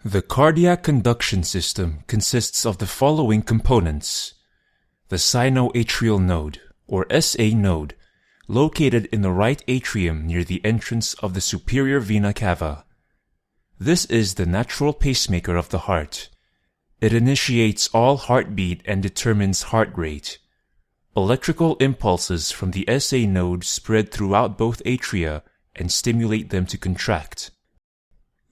The cardiac conduction system consists of the following components: the sinoatrial node, or SA node, located in the right atrium near the entrance of the superior vena cava. This is the natural pacemaker of the heart. It initiates all heartbeat and determines heart rate. Electrical impulses from the SA node spread throughout both atria and stimulate them to contract.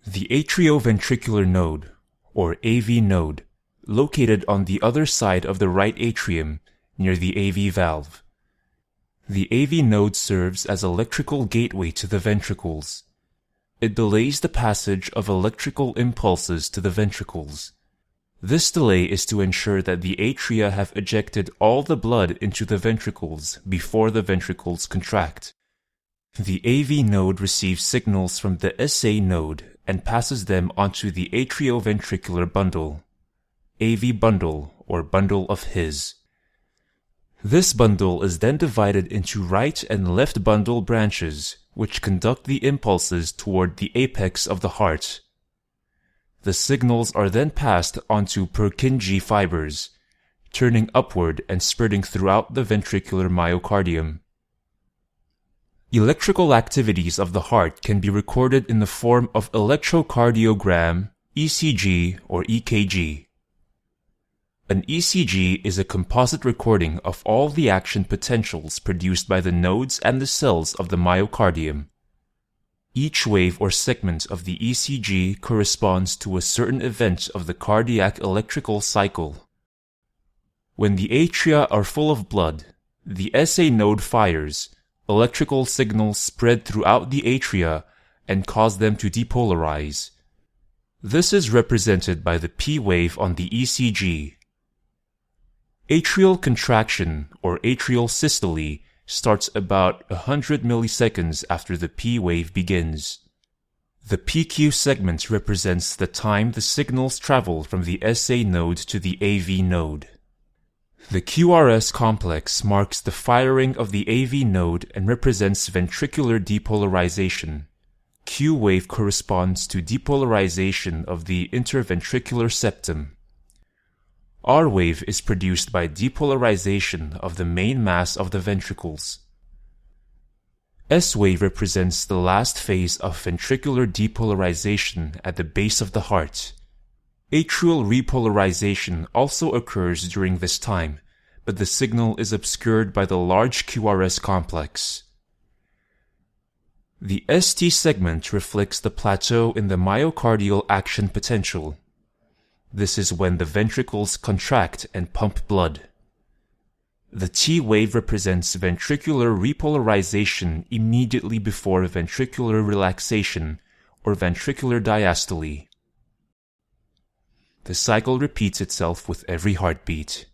The atrioventricular node, or AV node, located on the other side of the right atrium near the AV valve. The AV node serves as electrical gateway to the ventricles. It delays the passage of electrical impulses to the ventricles. This delay is to ensure that the atria have ejected all the blood into the ventricles before the ventricles contract. The AV node receives signals from the SA node and passes them onto the atrioventricular bundle, AV bundle, or bundle of His. This bundle is then divided into right and left bundle branches, which conduct the impulses toward the apex of the heart. The signals are then passed onto Purkinje fibers, turning upward and spreading throughout the ventricular myocardium. Electrical activities of the heart can be recorded in the form of electrocardiogram, ECG, or EKG. An ECG is a composite recording of all the action potentials produced by the nodes and the cells of the myocardium. Each wave or segment of the ECG corresponds to a certain event of the cardiac electrical cycle. When the atria are full of blood, the SA node fires. Electrical signals spread throughout the atria and cause them to depolarize. This is represented by the P wave on the ECG. Atrial contraction, or atrial systole, starts about 100 milliseconds after the P wave begins. The PQ segment represents the time the signals travel from the SA node to the AV node. The QRS complex marks the firing of the AV node and represents ventricular depolarization. Q wave corresponds to depolarization of the interventricular septum. R wave is produced by depolarization of the main mass of the ventricles. S wave represents the last phase of ventricular depolarization at the base of the heart. Atrial repolarization also occurs during this time, but the signal is obscured by the large QRS complex. The ST segment reflects the plateau in the myocardial action potential. This is when the ventricles contract and pump blood. The T wave represents ventricular repolarization immediately before ventricular relaxation, or ventricular diastole. The cycle repeats itself with every heartbeat.